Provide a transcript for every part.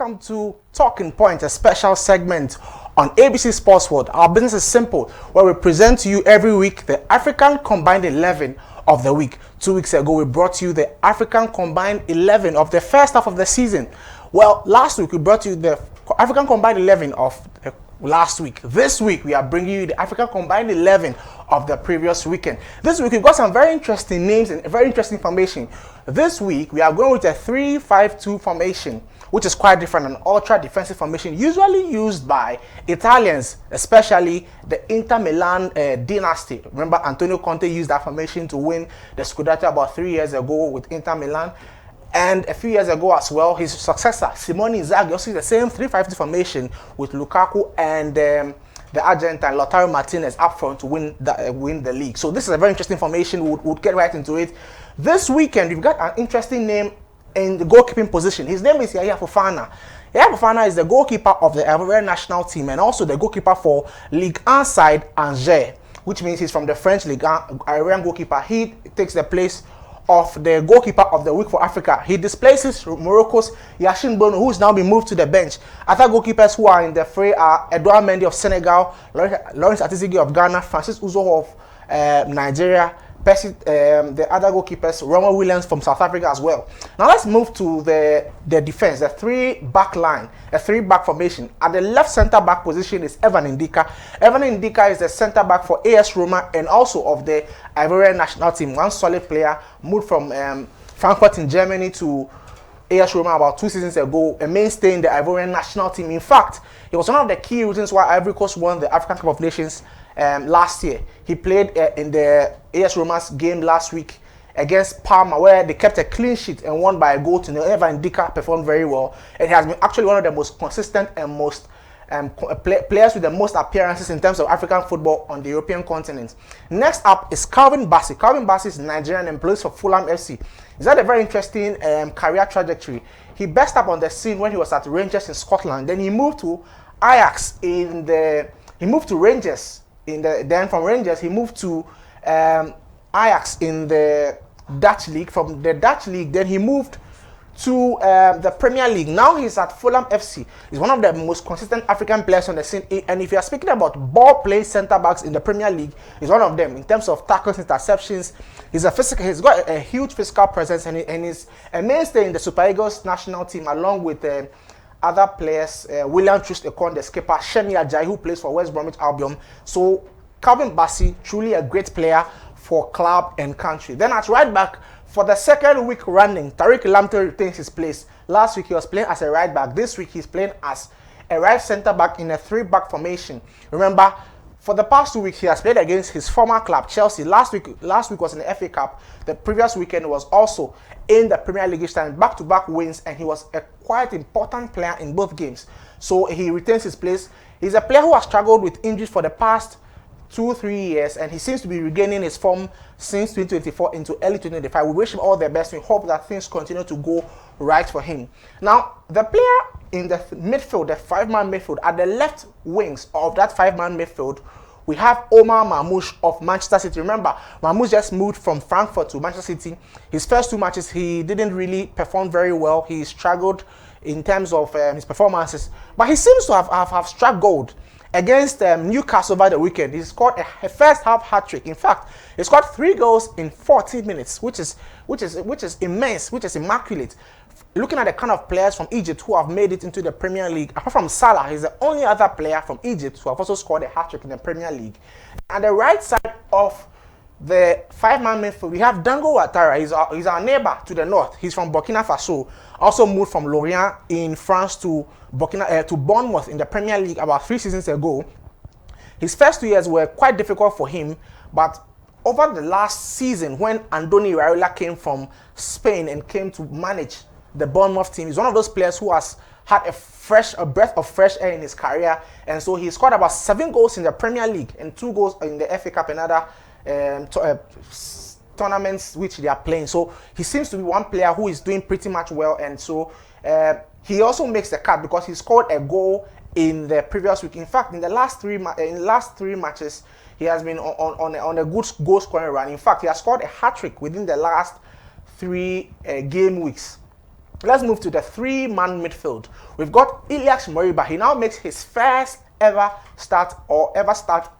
welcome to Talking Point, a special segment on ABC Sports World. Our business is simple, where we present to you every week the African Combined 11 of the week. 2 weeks ago, we brought you the African Combined 11 of the first half of the season. Well, last week we brought you the African Combined 11 of the last week. This week we are bringing you the African Combined 11 of the previous weekend. This week we've got some very interesting names and very interesting formation. This week we are going with a 3-5-2 formation, which is quite different, an ultra defensive formation usually used by Italians, especially the Inter Milan dynasty. Remember, Antonio Conte used that formation to win the Scudetto about 3 years ago with Inter Milan. And a few years ago as well, his successor, Simone Inzaghi, also used the same 3-5-2 formation with Lukaku and the Argentine Lautaro Martinez up front to win the league. So this is a very interesting formation. We'll get right into it. This weekend, we've got an interesting name in the goalkeeping position. His name is Yaya Fofana. Yaya Fofana is the goalkeeper of the Ivorian national team and also the goalkeeper for Ligue 1 side Angers, which means he's from the French Ligue 1, Ivorian goalkeeper. He takes the place of the goalkeeper of the week for Africa. He displaces Morocco's Yacine Bono, who is now been moved to the bench. Other goalkeepers who are in the fray are Edouard Mendy of Senegal, Lawrence Atizigi of Ghana, Francis Uzo of Nigeria, the other goalkeepers, Roman Williams from South Africa as well. Now let's move to the defense, the three-back line, a three-back formation. At the left center-back position is Evan Ndika. Evan Ndika is the center-back for AS Roma and also of the Ivorian national team. One solid player, moved from Frankfurt in Germany to AS Roma about 2 seasons ago, a mainstay in the Ivorian national team. In fact, it was one of the key reasons why Ivory Coast won the African Cup of Nations last year. He played in the AS Roma's game last week against Parma, where they kept a clean sheet and won by a goal to nil. Evan Ndika performed very well, and he has been actually one of the most consistent and most players with the most appearances in terms of African football on the European continent. Next up is Calvin Bassey. Calvin Bassey is Nigerian and plays for Fulham FC. He's had a very interesting career trajectory. He burst up on the scene when he was at Rangers in Scotland. Then he moved to Ajax he moved to Rangers. Then from Rangers, he moved to Ajax in the Dutch league. From the Dutch league, then he moved to the Premier League. Now he's at Fulham FC. He's one of the most consistent African players on the scene. And if you are speaking about ball-playing centre-backs in the Premier League, he's one of them. In terms of tackles, interceptions, he's got a huge physical presence, and he's a mainstay in the Super Eagles national team, along with other players, William Troost-Ekong, the skipper, Shemi Ajayi, who plays for West Bromwich Albion. So Calvin Bassey, truly a great player for club and country. Then at right back, for the second week running, Tariq Lamptey retains his place. Last week he was playing as a right back. This week he's playing as a right centre back in a three-back formation. Remember, for the past 2 weeks he has played against his former club, Chelsea. Last week was in the FA Cup. The previous weekend was also in the Premier League time, back-to-back wins, and he was a quite important player in both games. So he retains his place. He's a player who has struggled with injuries for the past 2-3 years, and he seems to be regaining his form since 2024 into early 2025. We wish him all the best. We hope that things continue to go right for him. Now, the player in the midfield, the five-man midfield, at the left wings of that five-man midfield, we have Omar Mamouche of Manchester City. Remember, Mamouche just moved from Frankfurt to Manchester City. His first 2 matches, he didn't really perform very well. He struggled in terms of his performances, but he seems to have struck gold against Newcastle over the weekend. He scored a first half hat-trick. In fact, he scored 3 goals in 40 minutes, which is immense, which is immaculate. Looking at the kind of players from Egypt who have made it into the Premier League, apart from Salah, he's the only other player from Egypt who have also scored a hat-trick in the Premier League. And the right side of the five-man midfield, we have Dango Ouattara. He's our neighbor to the north. He's from Burkina Faso. Also moved from Lorient in France to Bournemouth in the Premier League about 3 seasons ago. His first 2 years were quite difficult for him, but over the last season, when Andoni Iraola came from Spain and came to manage the Bournemouth team, he's one of those players who has had a breath of fresh air in his career, and so he scored about 7 goals in the Premier League and 2 goals in the FA Cup and other tournaments which they are playing. So he seems to be one player who is doing pretty much well, and so he also makes the cut because he scored a goal in the previous week. In fact, in the last three matches, he has been on a good goal scoring run. In fact, he has scored a hat-trick within the last 3 game weeks. Let's move to the three-man midfield. We've got Ilyas Moriba. He now makes his first ever start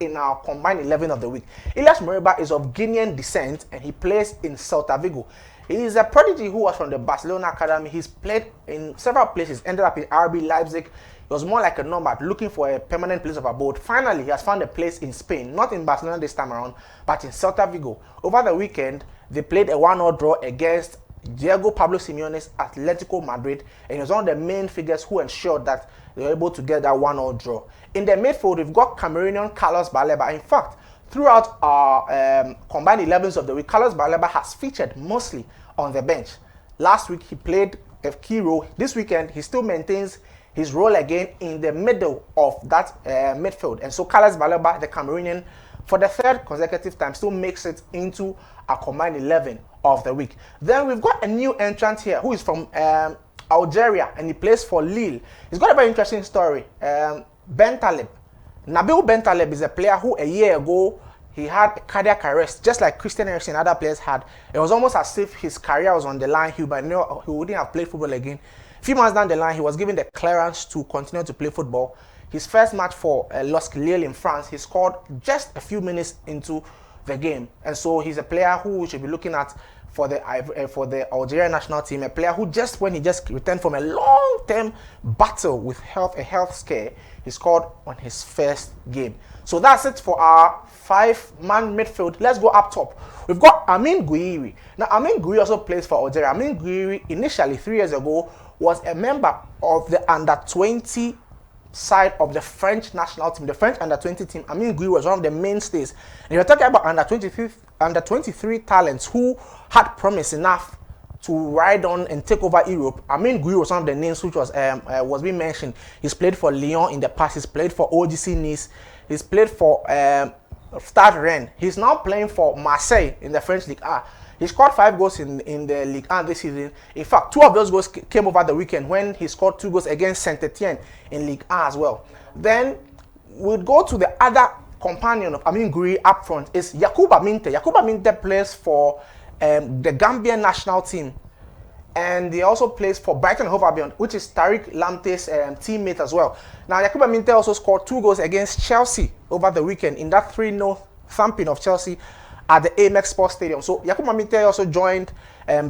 in our combined 11 of the week. Ilyas Moriba is of Guinean descent and he plays in Celta Vigo. He is a prodigy who was from the Barcelona academy. He's played in several places, ended up in RB Leipzig. He was more like a nomad looking for a permanent place of abode. Finally, he has found a place in Spain, not in Barcelona this time around, but in Celta Vigo. Over the weekend, they played a 1-0 draw against Diego Pablo Simeone's Atletico Madrid, and he was one of the main figures who ensured that they were able to get that 1-0 draw. In the midfield, we've got Cameroonian Carlos Baleba. In fact, throughout our combined 11s of the week, Carlos Baleba has featured mostly on the bench. Last week, he played a key role. This weekend, he still maintains his role again in the middle of that midfield. And so Carlos Baleba, the Cameroonian, for the third consecutive time, still makes it into our combined 11 of the week. Then we've got a new entrant here who is from Algeria and he plays for Lille. He's got a very interesting story. Ben Taleb. Nabil Ben Taleb is a player who a year ago he had a cardiac arrest, just like Christian Eriksen and other players had. It was almost as if his career was on the line. He wouldn't have played football again. A few months down the line, he was given the clearance to continue to play football. His first match for Lille in France, he scored just a few minutes into the game. And so he's a player who we should be looking at for the Algerian national team, a player who when he returned from a long-term battle with a health scare, he scored on his first game. So that's it for our 5-man midfield. Let's go up top. We've got Amin Gouiri. Now, Amin Gouiri also plays for Algeria. Amin Gouiri, initially 3 years ago, was a member of the under-20 side of the French national team, the French under-20 team. Amin Gouiri was one of the mainstays. And you're talking about under-23 talents who had promise enough to ride on and take over Europe. Amin Gouiri was one of the names which was being mentioned. He's played for Lyon in the past. He's played for OGC Nice. He's played for Stade Rennes. He's now playing for Marseille in the French League A. He scored 5 goals in the Ligue 1 this season. In fact, 2 of those goals came over the weekend when he scored 2 goals against Saint-Etienne in Ligue 1 as well. Then we'll go to the other companion of Amin Gouiri up front is Yakuba Minte. Yakuba Minte plays for the Gambian national team. And he also plays for Brighton and Hove Albion, which is Tariq Lamptey's teammate as well. Now, Yakuba Minte also scored 2 goals against Chelsea over the weekend in that 3-0 thumping of Chelsea at the Amex Sports Stadium. So Yakuba Minte also joined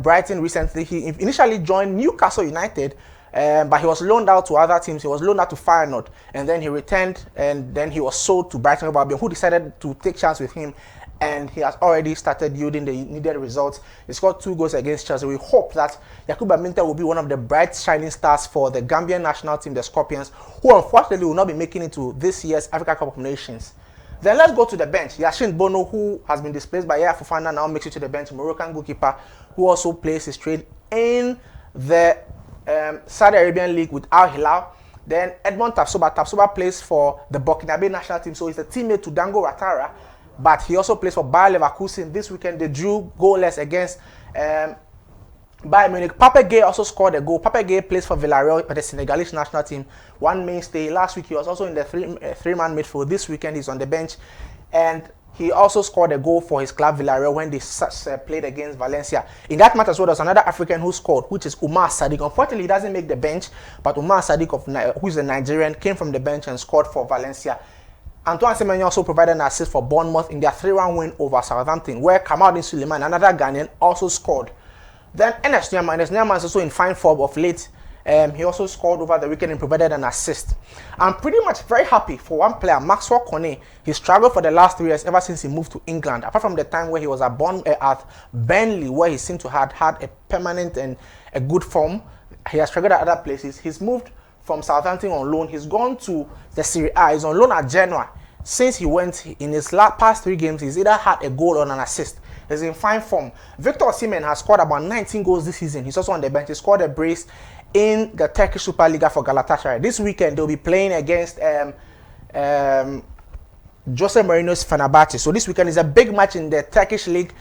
Brighton recently. He initially joined Newcastle United, but he was loaned out to other teams. He was loaned out to Feyenoord, and then he returned, and then he was sold to Brighton and Hove Albion, who decided to take chance with him, and he has already started yielding the needed results. He scored 2 goals against Chelsea. We hope that Yakuba Minte will be one of the bright shining stars for the Gambian national team, the Scorpions, who unfortunately will not be making it to this year's Africa Cup of Nations. Then let's go to the bench. Yashin Bono, who has been displaced by Yaya Fofana, now makes it to the bench. Moroccan goalkeeper, who also plays his trade in the Saudi Arabian League with Al Hilal. Then Edmond Tapsoba. Tapsoba plays for the Burkinabe national team, so he's a teammate to Dango Ouattara, but he also plays for Bayer Leverkusen. This weekend, they drew goalless against Bayern Munich. Pape Gueye also scored a goal. Pape Gueye plays for Villarreal, the Senegalese national team. One mainstay. Last week, he was also in the three-man midfield. This weekend, he's on the bench. And he also scored a goal for his club, Villarreal, when they played against Valencia. In that match as well, there's another African who scored, which is Umar Sadiq. Unfortunately, he doesn't make the bench, but Umar Sadiq, who is a Nigerian, came from the bench and scored for Valencia. Antoine Semenyo also provided an assist for Bournemouth in their 3-1 win over Southampton, where Kamaldeen Suleiman, another Ghanaian, also scored. Then Enes Nyama is also in fine form of late. He also scored over the weekend and provided an assist. I'm pretty much very happy for one player, Maxwell Cornet. He struggled for the last 3 years ever since he moved to England. Apart from the time where he was at Burnley, where he seemed to have had a permanent and a good form, he has struggled at other places. He's moved from Southampton on loan. He's gone to the Serie A. He's on loan at Genoa. Since he went in his past 3 games, he's either had a goal or an assist. He's in fine form. Victor Osimhen has scored about 19 goals this season. He's also on the bench. He scored a brace in the Turkish Superliga for Galatasaray. This weekend, they'll be playing against Jose Mourinho's Fenerbahce. So this weekend is a big match in the Turkish league.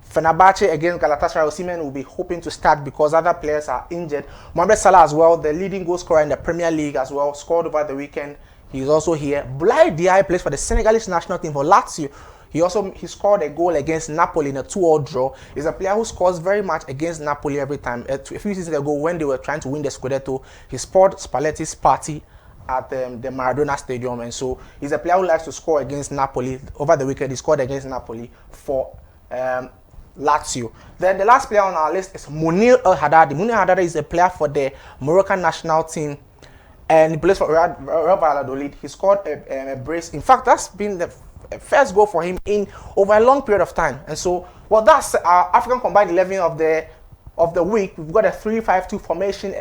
Fenerbahce against Galatasaray. Osimhen will be hoping to start because other players are injured. Mohamed Salah as well, the leading goal scorer in the Premier League as well, scored over the weekend. He's also here. Boulaye Dia plays for the Senegalese national team for Lazio. He scored a goal against Napoli in a 2-2 draw. He's a player who scores very much against Napoli every time. A few seasons ago, when they were trying to win the Scudetto, he scored Spalletti's party at the Maradona Stadium, and so he's a player who likes to score against Napoli. Over the weekend, he scored against Napoli for Lazio. Then the last player on our list is Munir El Haddadi. Munir El Haddadi is a player for the Moroccan national team, and he plays for Real Valladolid. He scored a brace. In fact, that's been the first goal for him in over a long period of time. And so, well, that's our African combined 11 of the week. We've got a 3-5-2 formation.